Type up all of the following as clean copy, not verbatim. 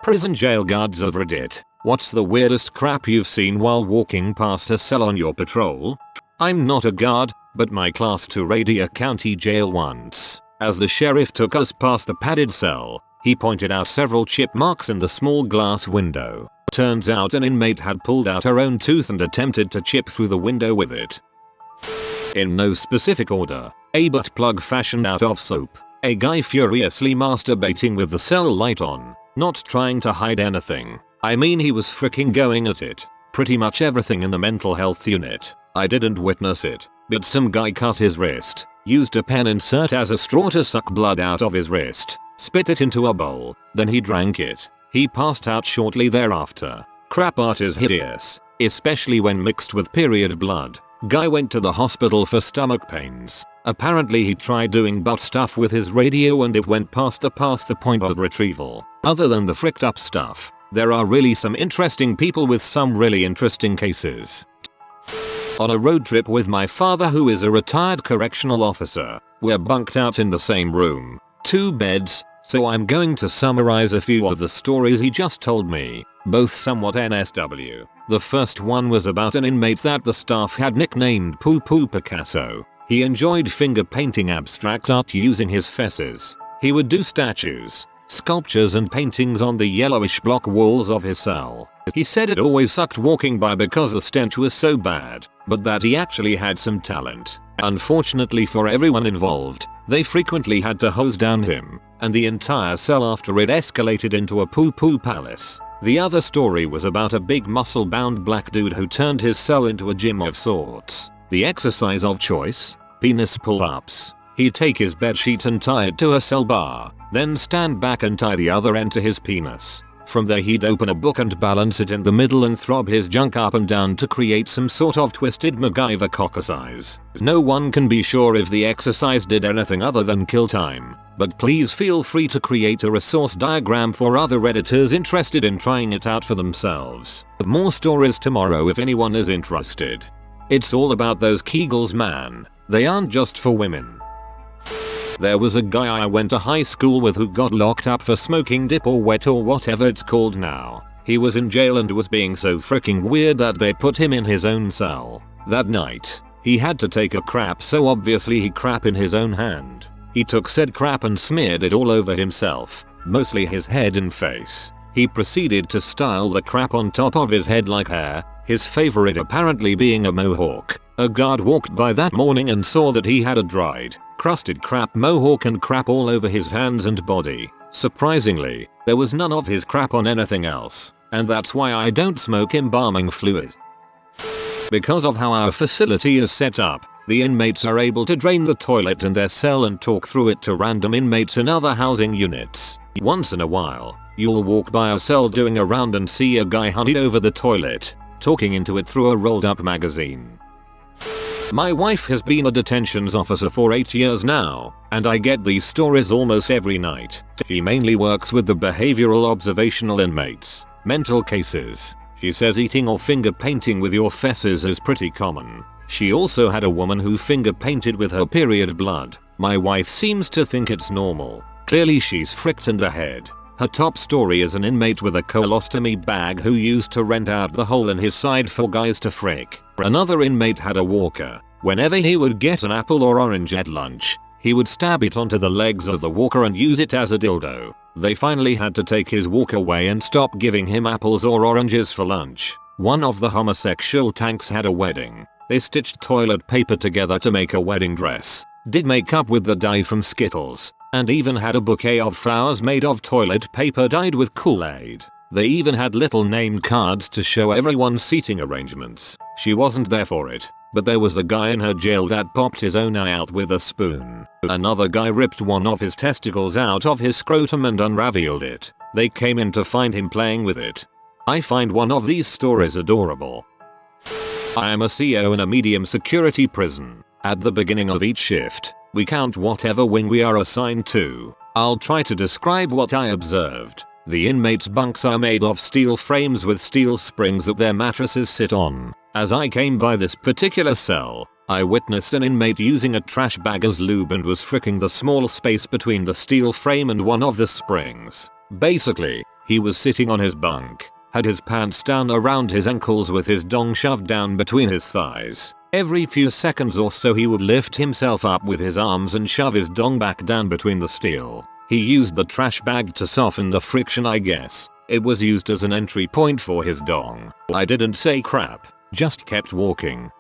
Prison jail guards of Reddit. What's the weirdest crap you've seen while walking past a cell on your patrol? I'm not a guard, but my class to raid a county jail once. As the sheriff took us past the padded cell, he pointed out several chip marks in the small glass window. Turns out an inmate had pulled out her own tooth and attempted to chip through the window with it. In no specific order, a butt plug fashioned out of soap, a guy furiously masturbating with the cell light on, not trying to hide anything. I mean, he was freaking going at it. Pretty much everything in the mental health unit. I didn't witness it, but some guy cut his wrist, used a pen insert as a straw to suck blood out of his wrist, spit it into a bowl, then he drank it. He passed out shortly thereafter. Crap art is hideous, especially when mixed with period blood. Guy went to the hospital for stomach pains. Apparently he tried doing butt stuff with his radio and it went past the point of retrieval. Other than the fricked up stuff, there are really some interesting people with some really interesting cases. On a road trip with my father, who is a retired correctional officer, we're bunked out in the same room. 2 beds, so I'm going to summarize a few of the stories he just told me, both somewhat NSW. The first one was about an inmate that the staff had nicknamed Poo Picasso. He enjoyed finger painting abstract art using his fesses. He would do statues, sculptures and paintings on the yellowish block walls of his cell. He said it always sucked walking by because the stench was so bad, but that he actually had some talent. Unfortunately for everyone involved, they frequently had to hose down him and the entire cell after it escalated into a poo palace. The other story was about a big muscle-bound black dude who turned his cell into a gym of sorts. The exercise of choice? Penis pull-ups. He'd take his bedsheet and tie it to a cell bar, then stand back and tie the other end to his penis. From there he'd open a book and balance it in the middle and throb his junk up and down to create some sort of twisted MacGyver cock-exercise. No one can be sure if the exercise did anything other than kill time, but please feel free to create a resource diagram for other Redditors interested in trying it out for themselves. More stories tomorrow if anyone is interested. It's all about those Kegels, man. They aren't just for women. There was a guy I went to high school with who got locked up for smoking dip or wet or whatever it's called now. He was in jail and was being so freaking weird that they put him in his own cell. That night, he had to take a crap, so obviously he crap in his own hand. He took said crap and smeared it all over himself, mostly his head and face. He proceeded to style the crap on top of his head like hair, his favorite apparently being a mohawk. A guard walked by that morning and saw that he had a dried, crusted crap mohawk and crap all over his hands and body. Surprisingly, there was none of his crap on anything else, and that's why I don't smoke embalming fluid. Because of how our facility is set up, the inmates are able to drain the toilet in their cell and talk through it to random inmates in other housing units. Once in a while, you'll walk by a cell doing a round and see a guy hunted over the toilet, talking into it through a rolled up magazine. My wife has been a detentions officer for 8 years now, and I get these stories almost every night. She mainly works with the behavioral observational inmates. Mental cases. She says eating or finger painting with your fesses is pretty common. She also had a woman who finger painted with her period blood. My wife seems to think it's normal. Clearly she's fricked in the head. Her top story is an inmate with a colostomy bag who used to rent out the hole in his side for guys to frick. Another inmate had a walker. Whenever he would get an apple or orange at lunch, he would stab it onto the legs of the walker and use it as a dildo. They finally had to take his walker away and stop giving him apples or oranges for lunch. One of the homosexual tanks had a wedding. They stitched toilet paper together to make a wedding dress, did makeup with the dye from Skittles, and even had a bouquet of flowers made of toilet paper dyed with Kool-Aid. They even had little name cards to show everyone's seating arrangements. She wasn't there for it, but there was a guy in her jail that popped his own eye out with a spoon. Another guy ripped one of his testicles out of his scrotum and unraveled it. They came in to find him playing with it. I find one of these stories adorable. I am a CO in a medium security prison. At the beginning of each shift, we count whatever wing we are assigned to. I'll try to describe what I observed. The inmates' bunks are made of steel frames with steel springs that their mattresses sit on. As I came by this particular cell, I witnessed an inmate using a trash bag as lube and was fricking the small space between the steel frame and one of the springs. Basically, He was sitting on his bunk, had his pants down around his ankles with his dong shoved down between his thighs. Every few seconds or so he would lift himself up with his arms and shove his dong back down between the steel. He used the trash bag to soften the friction, I guess. It was used as an entry point for his dong. I didn't say crap, just kept walking.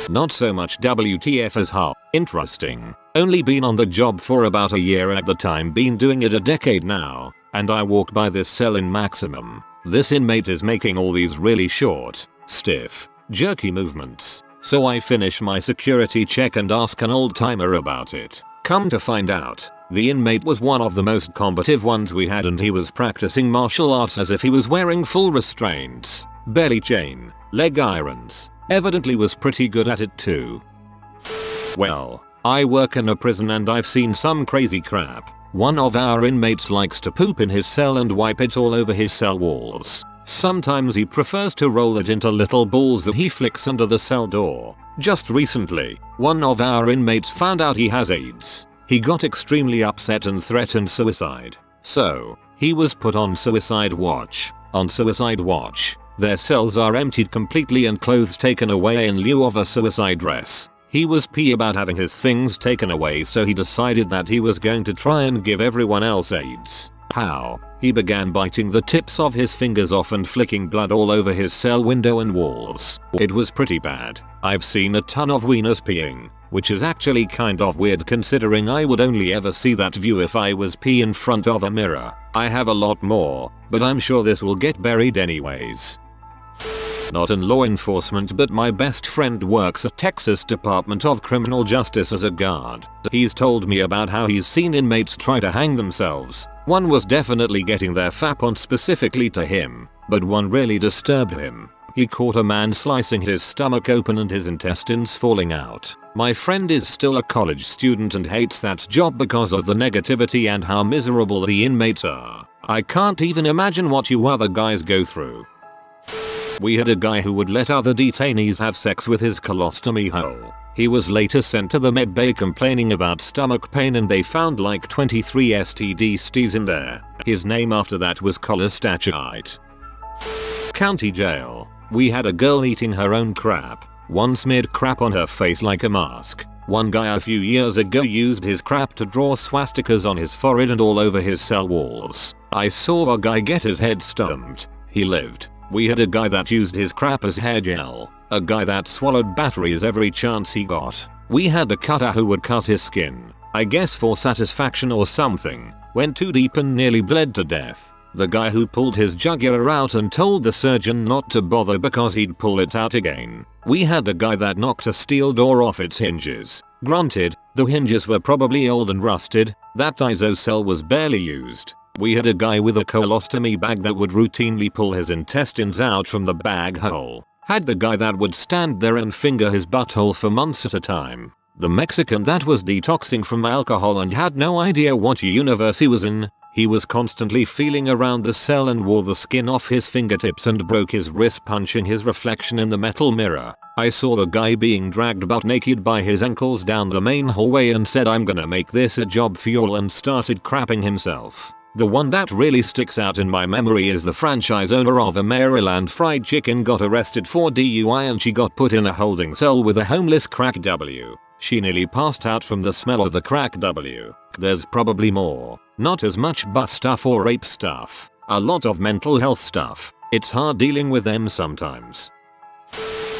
Not so much WTF as how interesting. Only been on the job for about a year at the time, been doing it a decade now, and I walk by this cell in maximum. This inmate is making all these really short, stiff, jerky movements. So I finish my security check and ask an old timer about it. Come to find out, the inmate was one of the most combative ones we had, and he was practicing martial arts as if he was wearing full restraints, belly chain, leg irons. Evidently was pretty good at it too. Well, I work in a prison and I've seen some crazy crap. One of our inmates likes to poop in his cell and wipe it all over his cell walls. Sometimes he prefers to roll it into little balls that he flicks under the cell door. Just recently, one of our inmates found out he has AIDS. He got extremely upset and threatened suicide. So, he was put on suicide watch. On suicide watch, their cells are emptied completely and clothes taken away in lieu of a suicide dress. He was pee about having his things taken away, so he decided that he was going to try and give everyone else AIDS. How? He began biting the tips of his fingers off and flicking blood all over his cell window and walls. It was pretty bad. I've seen a ton of wieners peeing, which is actually kind of weird considering I would only ever see that view if I was pee in front of a mirror. I have a lot more, but I'm sure this will get buried anyways. Not in law enforcement, but my best friend works at Texas Department of Criminal Justice as a guard. He's told me about how he's seen inmates try to hang themselves. One was definitely getting their fap on specifically to him, but one really disturbed him. He caught a man slicing his stomach open and his intestines falling out. My friend is still a college student and hates that job because of the negativity and how miserable the inmates are. I can't even imagine what you other guys go through. We had a guy who would let other detainees have sex with his colostomy hole. He was later sent to the med bay complaining about stomach pain, and they found like 23 STDs in there. His name after that was Cholestachite. County jail. We had a girl eating her own crap. One smeared crap on her face like a mask. One guy a few years ago used his crap to draw swastikas on his forehead and all over his cell walls. I saw a guy get his head stumped. He lived. We had a guy that used his crap as hair gel. A guy that swallowed batteries every chance he got. We had a cutter who would cut his skin, I guess for satisfaction or something. Went too deep and nearly bled to death. The guy who pulled his jugular out and told the surgeon not to bother because he'd pull it out again. We had a guy that knocked a steel door off its hinges. Granted, the hinges were probably old and rusted. That ISO cell was barely used. We had a guy with a colostomy bag that would routinely pull his intestines out from the bag hole. Had the guy that would stand there and finger his butthole for months at a time. The Mexican that was detoxing from alcohol and had no idea what universe he was in. He was constantly feeling around the cell and wore the skin off his fingertips and broke his wrist punching his reflection in the metal mirror. I saw the guy being dragged butt naked by his ankles down the main hallway and said, "I'm gonna make this a job for you all," and started crapping himself. The one that really sticks out in my memory is the franchise owner of a Maryland fried chicken got arrested for DUI and she got put in a holding cell with a homeless crack W. She nearly passed out from the smell of the crack W. There's probably more. Not as much butt stuff or rape stuff. A lot of mental health stuff. It's hard dealing with them sometimes.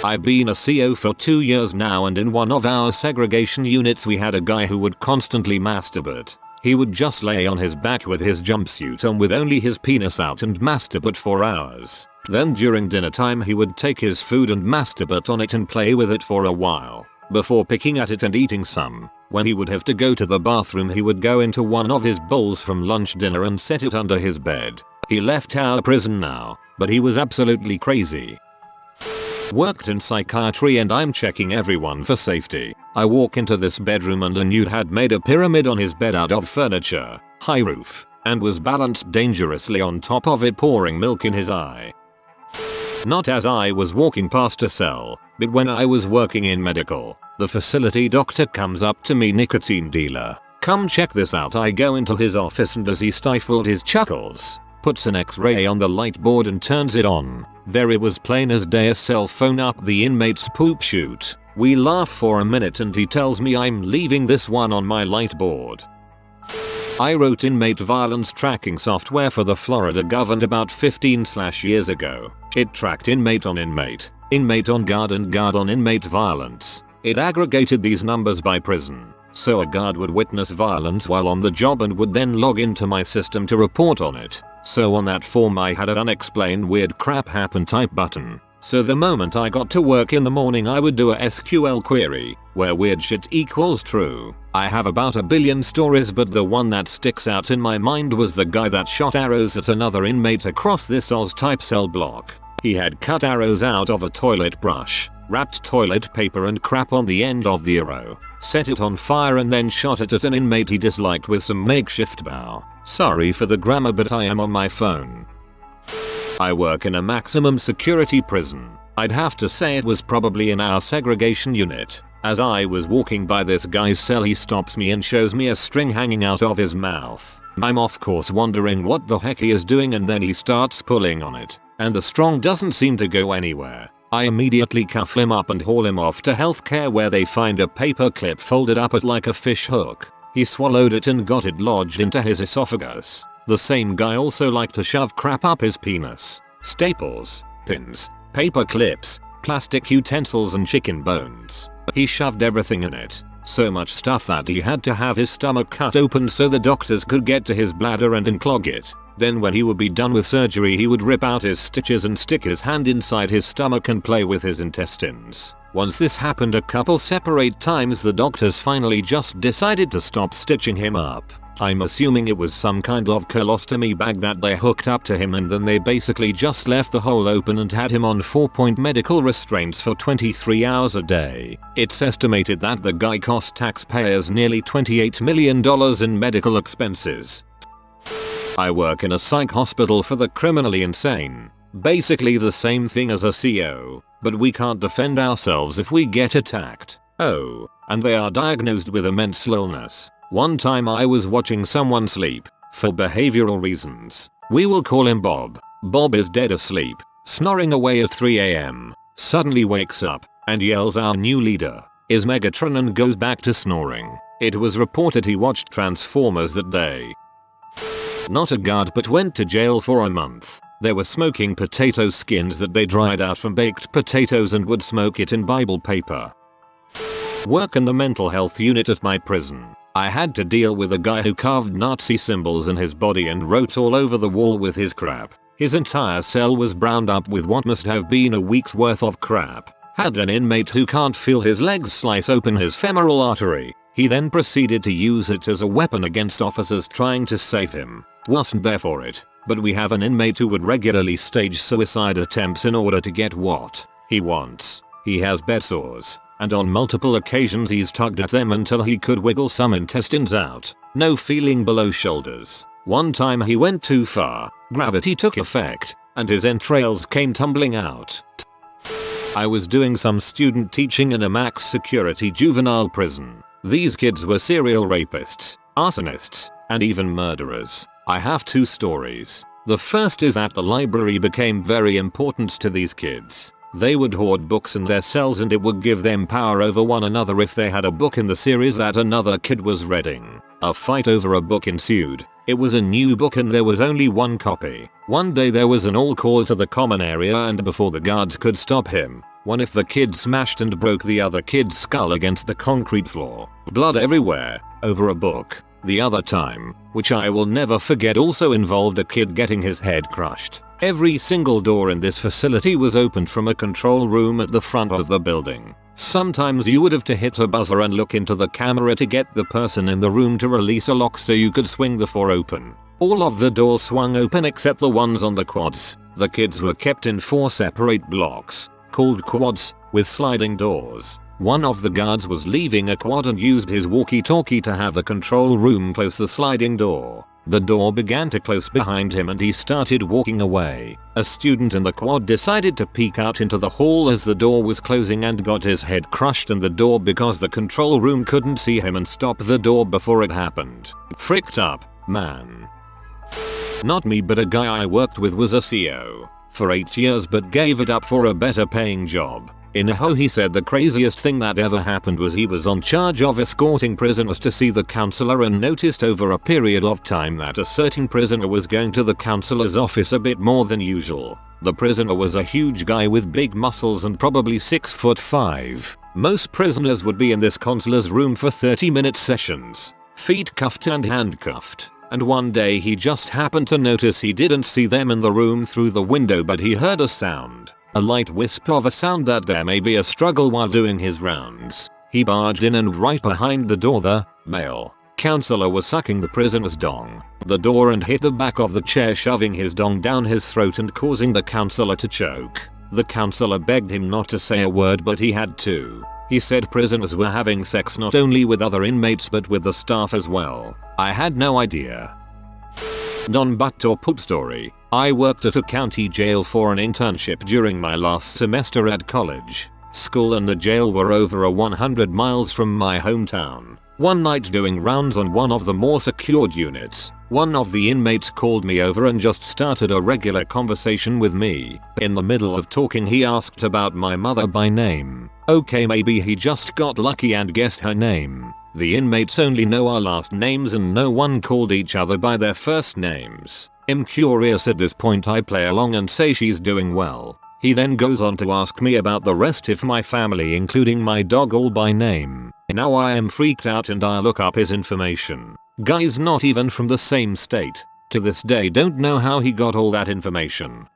I've been a CO for 2 years now, and in one of our segregation units we had a guy who would constantly masturbate. He would just lay on his back with his jumpsuit on with only his penis out and masturbate for hours. Then during dinner time he would take his food and masturbate on it and play with it for a while, before picking at it and eating some. When he would have to go to the bathroom he would go into one of his bowls from lunch dinner and set it under his bed. He left our prison now, but he was absolutely crazy. Worked in psychiatry and I'm checking everyone for safety. I walk into this bedroom and a nude had made a pyramid on his bed out of furniture, high roof, and was balanced dangerously on top of it, pouring milk in his eye. Not as I was walking past a cell, but when I was working in medical. The facility doctor comes up to me, "Nicotine dealer. Come check this out." I go into his office and as he stifled his chuckles, puts an X-ray on the light board and turns it on. There it was plain as day, a cell phone up the inmate's poop chute. We laugh for a minute and he tells me I'm leaving this one on my light board. I wrote inmate violence tracking software for the Florida government about 15 years ago. It tracked inmate on inmate, inmate on guard and guard on inmate violence. It aggregated these numbers by prison. So a guard would witness violence while on the job and would then log into my system to report on it. So on that form I had an unexplained weird crap happen type button. So the moment I got to work in the morning I would do a SQL query where weird shit equals true. I have about a billion stories, but the one that sticks out in my mind was the guy that shot arrows at another inmate across this Oz type cell block. He had cut arrows out of a toilet brush, wrapped toilet paper and crap on the end of the arrow, set it on fire and then shot it at an inmate he disliked with some makeshift bow. Sorry for the grammar, but I am on my phone. I work in a maximum security prison. I'd have to say it was probably in our segregation unit. As I was walking by this guy's cell he stops me and shows me a string hanging out of his mouth. I'm of course wondering what the heck he is doing, and then he starts pulling on it, and the string doesn't seem to go anywhere. I immediately cuff him up and haul him off to healthcare where they find a paper clip folded up at like a fish hook. He swallowed it and got it lodged into his esophagus. The same guy also liked to shove crap up his penis. Staples, pins, paper clips, plastic utensils and chicken bones. He shoved everything in it. So much stuff that he had to have his stomach cut open so the doctors could get to his bladder and unclog it. Then when he would be done with surgery he would rip out his stitches and stick his hand inside his stomach and play with his intestines. Once this happened a couple separate times, the doctors finally just decided to stop stitching him up. I'm assuming it was some kind of colostomy bag that they hooked up to him, and then they basically just left the hole open and had him on 4-point medical restraints for 23 hours a day. It's estimated that the guy cost taxpayers nearly $28 million in medical expenses. I work in a psych hospital for the criminally insane. Basically the same thing as a CO, but we can't defend ourselves if we get attacked. Oh, and they are diagnosed with a mental illness. One time I was watching someone sleep, for behavioral reasons. We will call him Bob. Bob is dead asleep, snoring away at 3 AM. Suddenly wakes up, and yells our new leader is Megatron and goes back to snoring. It was reported he watched Transformers that day. Not a guard, but went to jail for a month. They were smoking potato skins that they dried out from baked potatoes and would smoke it in Bible paper. Work in the mental health unit at my prison. I had to deal with a guy who carved Nazi symbols in his body and wrote all over the wall with his crap. His entire cell was browned up with what must have been a week's worth of crap. Had an inmate who can't feel his legs slice open his femoral artery. He then proceeded to use it as a weapon against officers trying to save him. Wasn't there for it, but we have an inmate who would regularly stage suicide attempts in order to get what he wants. He has bed sores, and on multiple occasions he's tugged at them until he could wiggle some intestines out. No feeling below shoulders. One time he went too far, gravity took effect, and his entrails came tumbling out. I was doing some student teaching in a max security juvenile prison. These kids were serial rapists, arsonists, and even murderers. I have two stories. The first is that the library became very important to these kids. They would hoard books in their cells and it would give them power over one another if they had a book in the series that another kid was reading. A fight over a book ensued. It was a new book and there was only one copy. One day there was an all-call to the common area, and before the guards could stop him, one of the kids smashed and broke the other kid's skull against the concrete floor. Blood everywhere, over a book. The other time, which I will never forget, also involved a kid getting his head crushed. Every single door in this facility was opened from a control room at the front of the building. Sometimes you would have to hit a buzzer and look into the camera to get the person in the room to release a lock so you could swing the door open. All of the doors swung open except the ones on the quads. The kids were kept in 4 separate blocks, called quads, with sliding doors. One of the guards was leaving a quad and used his walkie-talkie to have the control room close the sliding door. The door began to close behind him and he started walking away. A student in the quad decided to peek out into the hall as the door was closing and got his head crushed in the door because the control room couldn't see him and stop the door before it happened. Fricked up, man. Not me, but a guy I worked with was a CO for 8 years but gave it up for a better paying job. In a ho, he said the craziest thing that ever happened was he was on charge of escorting prisoners to see the counselor and noticed over a period of time that a certain prisoner was going to the counselor's office a bit more than usual. The prisoner was a huge guy with big muscles and probably 6'5". Most prisoners would be in this counselor's room for 30-minute sessions, feet cuffed and handcuffed. And one day he just happened to notice he didn't see them in the room through the window, but he heard a sound. A light wisp of a sound that there may be a struggle while doing his rounds. He barged in, and right behind the door the male counselor was sucking the prisoner's dong. The door and hit the back of the chair, shoving his dong down his throat and causing the counselor to choke. The counselor begged him not to say a word, but he had to. He said prisoners were having sex not only with other inmates but with the staff as well. I had no idea. Non-butt or poop story. I worked at a county jail for an internship during my last semester at college. School and the jail were over 100 miles from my hometown. One night, doing rounds on one of the more secured units, one of the inmates called me over and just started a regular conversation with me. In the middle of talking, he asked about my mother by name. Okay, maybe he just got lucky and guessed her name. The inmates only know our last names and no one called each other by their first names. I'm curious at this point. I play along and say she's doing well. He then goes on to ask me about the rest of my family, including my dog, all by name. Now I am freaked out and I look up his information. Guy's not even from the same state. To this day don't know how he got all that information.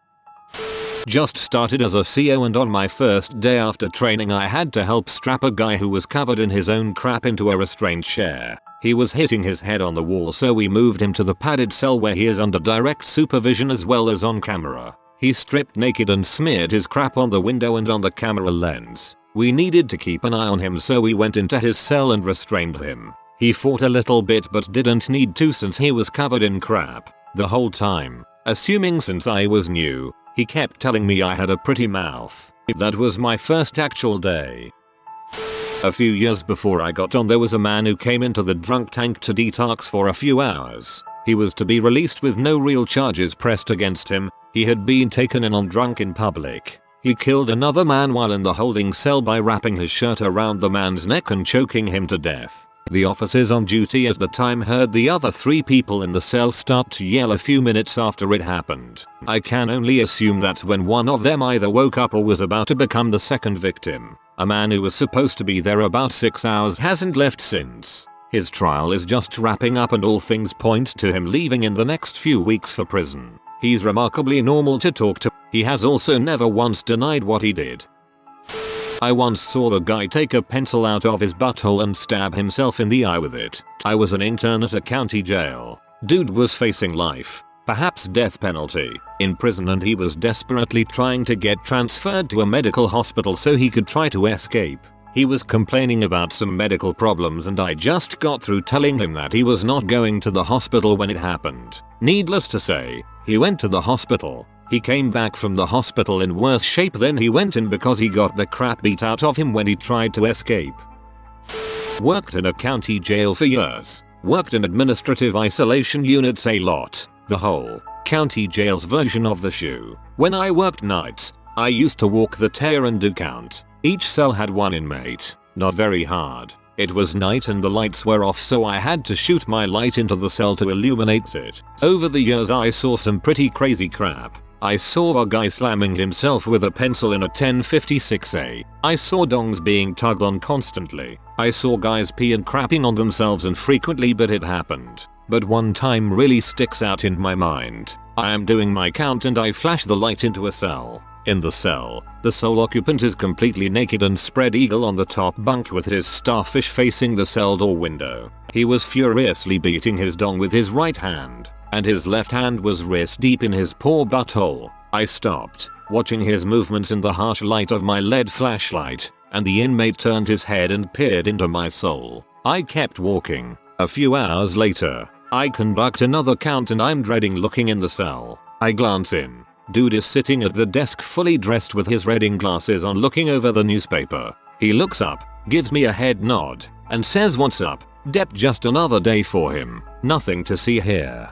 Just started as a CO, and on my first day after training I had to help strap a guy who was covered in his own crap into a restraint chair. He was hitting his head on the wall, so we moved him to the padded cell where he is under direct supervision as well as on camera. He stripped naked and smeared his crap on the window and on the camera lens. We needed to keep an eye on him, so we went into his cell and restrained him. He fought a little bit but didn't need to since he was covered in crap the whole time. Assuming since I was new, he kept telling me I had a pretty mouth. That was my first actual day. A few years before I got on, there was a man who came into the drunk tank to detox for a few hours. He was to be released with no real charges pressed against him. He had been taken in on drunk in public. He killed another man while in the holding cell by wrapping his shirt around the man's neck and choking him to death. The officers on duty at the time heard the other 3 people in the cell start to yell a few minutes after it happened. I can only assume that's when one of them either woke up or was about to become the second victim. A man who was supposed to be there about 6 hours hasn't left since. His trial is just wrapping up and all things point to him leaving in the next few weeks for prison. He's remarkably normal to talk to. He has also never once denied what he did. I once saw a guy take a pencil out of his butthole and stab himself in the eye with it. I was an intern at a county jail. Dude was facing life, perhaps death penalty, in prison, and he was desperately trying to get transferred to a medical hospital so he could try to escape. He was complaining about some medical problems and I just got through telling him that he was not going to the hospital when it happened. Needless to say, he went to the hospital. He came back from the hospital in worse shape than he went in because he got the crap beat out of him when he tried to escape. Worked in a county jail for years. Worked in administrative isolation units a lot. The whole county jail's version of the shoe. When I worked nights, I used to walk the tear and do count. Each cell had 1 inmate. Not very hard. It was night and the lights were off, so I had to shoot my light into the cell to illuminate it. Over the years I saw some pretty crazy crap. I saw a guy slamming himself with a pencil in a 1056A. I saw dongs being tugged on constantly. I saw guys pee and crapping on themselves infrequently, but it happened. But one time really sticks out in my mind. I am doing my count and I flash the light into a cell. In the cell, the sole occupant is completely naked and spread eagle on the top bunk with his starfish facing the cell door window. He was furiously beating his dong with his right hand, and his left hand was wrist deep in his poor butthole. I stopped, watching his movements in the harsh light of my LED flashlight, and the inmate turned his head and peered into my soul. I kept walking. A few hours later, I conduct another count and I'm dreading looking in the cell. I glance in. Dude is sitting at the desk fully dressed with his reading glasses on, looking over the newspaper. He looks up, gives me a head nod, and says, "What's up, Dep? Just another day for him. Nothing to see here."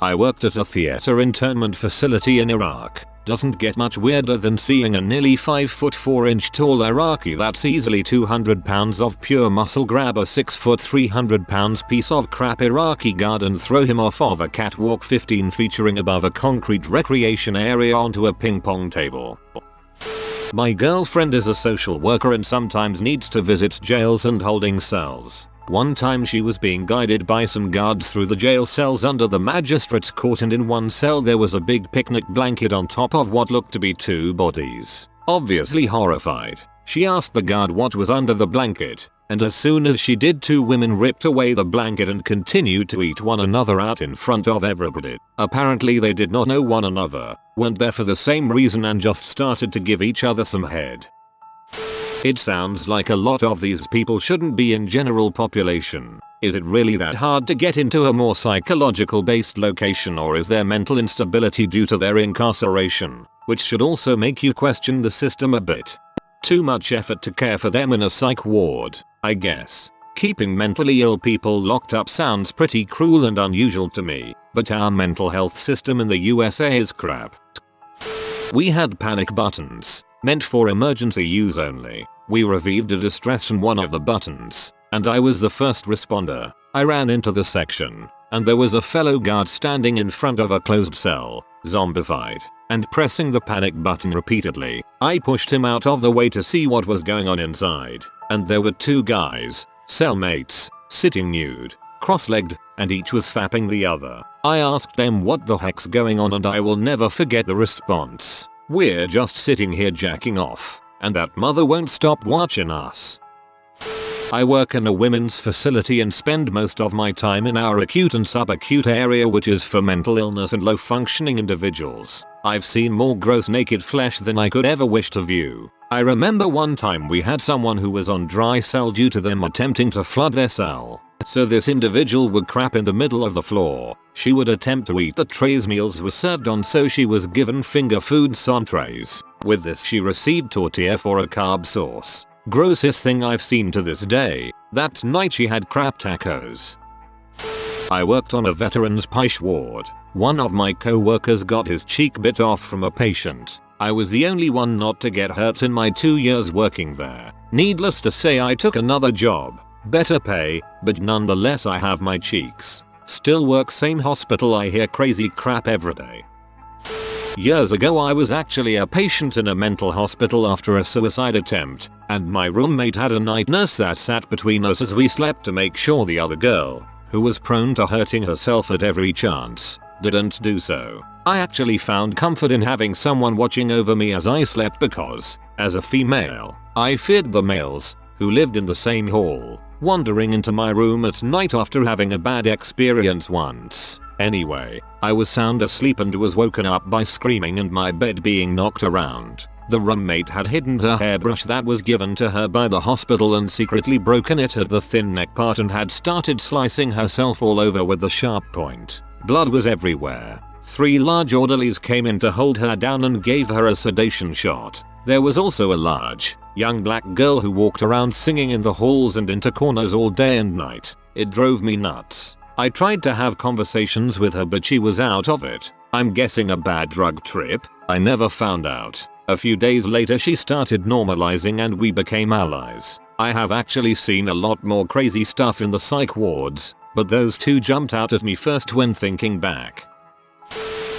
I worked at a theater internment facility in Iraq. Doesn't get much weirder than seeing a nearly 5' 4" tall Iraqi that's easily 200 pounds of pure muscle grab a 6' 300 pounds piece of crap Iraqi guard and throw him off of a catwalk 15 featuring above a concrete recreation area onto a ping pong table. My girlfriend is a social worker and sometimes needs to visit jails and holding cells. One time she was being guided by some guards through the jail cells under the magistrate's court, and in one cell there was a big picnic blanket on top of what looked to be 2 bodies. Obviously horrified, she asked the guard what was under the blanket, and as soon as she did, 2 women ripped away the blanket and continued to eat one another out in front of everybody. Apparently they did not know one another, weren't there for the same reason, and just started to give each other some head. It sounds like a lot of these people shouldn't be in general population. Is it really that hard to get into a more psychological based location, or is there mental instability due to their incarceration, which should also make you question the system a bit? Too much effort to care for them in a psych ward, I guess. Keeping mentally ill people locked up sounds pretty cruel and unusual to me, but our mental health system in the USA is crap. We had panic buttons, meant for emergency use only. We relieved a distress from one of the buttons, and I was the first responder. I ran into the section, and there was a fellow guard standing in front of a closed cell, zombified, and pressing the panic button repeatedly. I pushed him out of the way to see what was going on inside, and there were 2 guys, cellmates, sitting nude, cross-legged, and each was fapping the other. I asked them what the heck's going on, and I will never forget the response. "We're just sitting here jacking off, and that mother won't stop watching us." I work in a women's facility and spend most of my time in our acute and subacute area, which is for mental illness and low functioning individuals. I've seen more gross naked flesh than I could ever wish to view. I remember one time we had someone who was on dry cell due to them attempting to flood their cell. So this individual would crap in the middle of the floor. She would attempt to eat the trays meals were served on, so she was given finger food entrees. With this she received tortilla for a carb source. Grossest thing I've seen to this day. That night she had crap tacos. I worked on a veterans PICE ward. One of my co-workers got his cheek bit off from a patient. I was the only one not to get hurt in my 2 years working there. Needless to say, I took another job. Better pay, but nonetheless I have my cheeks. Still work same hospital, I hear crazy crap every day. Years ago I was actually a patient in a mental hospital after a suicide attempt, and my roommate had a night nurse that sat between us as we slept to make sure the other girl, who was prone to hurting herself at every chance, didn't do so. I actually found comfort in having someone watching over me as I slept because, as a female, I feared the males, who lived in the same hall, wandering into my room at night after having a bad experience once. Anyway, I was sound asleep and was woken up by screaming and my bed being knocked around. The roommate had hidden her hairbrush that was given to her by the hospital and secretly broken it at the thin neck part and had started slicing herself all over with the sharp point. Blood was everywhere. 3 large orderlies came in to hold her down and gave her a sedation shot. There was also a large, young black girl who walked around singing in the halls and into corners all day and night. It drove me nuts. I tried to have conversations with her, but she was out of it. I'm guessing a bad drug trip? I never found out. A few days later she started normalizing and we became allies. I have actually seen a lot more crazy stuff in the psych wards, but those 2 jumped out at me first when thinking back.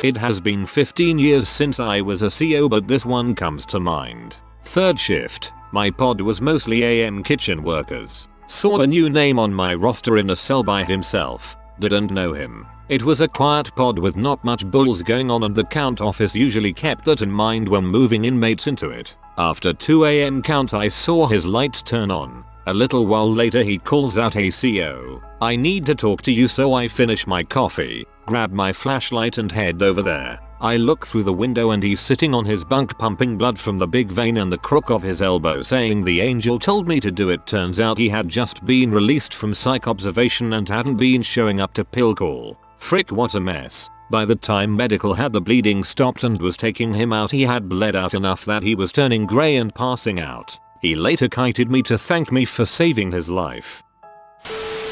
It has been 15 years since I was a CO, but this one comes to mind. 3rd shift. My pod was mostly AM kitchen workers. Saw a new name on my roster in a cell by himself. Didn't know him. It was a quiet pod with not much bulls going on, and the count office usually kept that in mind when moving inmates into it. After 2 AM count I saw his lights turn on. A little while later he calls out, "Hey CO, I need to talk to you," so I finish my coffee, grab my flashlight and head over there. I look through the window and he's sitting on his bunk pumping blood from the big vein in the crook of his elbow, saying the angel told me to do it. Turns out he had just been released from psych observation and hadn't been showing up to pill call. Frick, what a mess. By the time medical had the bleeding stopped and was taking him out, he had bled out enough that he was turning grey and passing out. He later kited me to thank me for saving his life.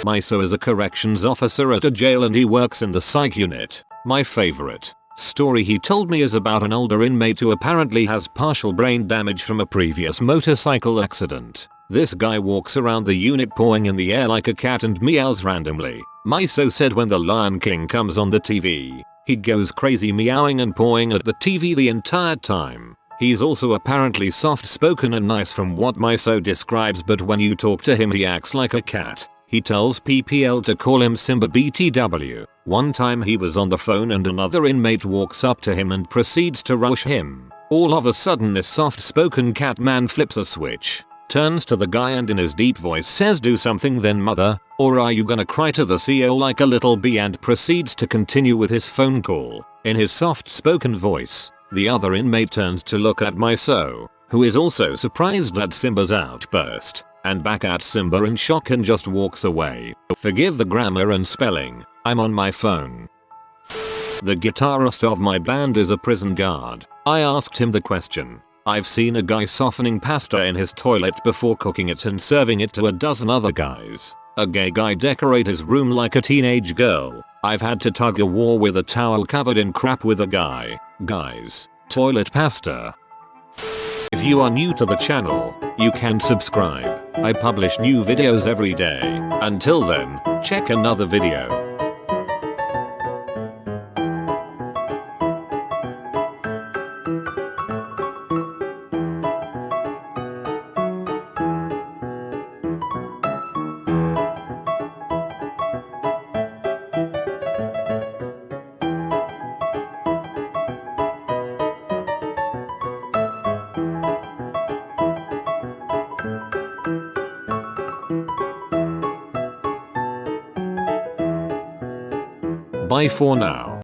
Miso is a corrections officer at a jail and he works in the psych unit. My favorite story he told me is about an older inmate who apparently has partial brain damage from a previous motorcycle accident. This guy walks around the unit pawing in the air like a cat and meows randomly. Miso said when the Lion King comes on the TV, he goes crazy meowing and pawing at the TV the entire time. He's also apparently soft-spoken and nice from what Miso describes, but when you talk to him he acts like a cat. He tells PPL to call him Simba BTW. One time he was on the phone and another inmate walks up to him and proceeds to rush him. All of a sudden this soft-spoken cat man flips a switch, turns to the guy and in his deep voice says, "Do something then, mother, or are you gonna cry to the CO like a little bee," and proceeds to continue with his phone call. In his soft-spoken voice, the other inmate turns to look at Miso, who is also surprised at Simba's outburst, and back at Simba in shock and just walks away. Forgive the grammar and spelling, I'm on my phone. The guitarist of my band is a prison guard. I asked him the question. I've seen a guy softening pasta in his toilet before cooking it and serving it to a dozen other guys. A gay guy decorate his room like a teenage girl. I've had to tug a war with a towel covered in crap with a guy. Guys, toilet pasta. If you are new to the channel, you can subscribe. I publish new videos every day. Until then, check another video. Bye for now.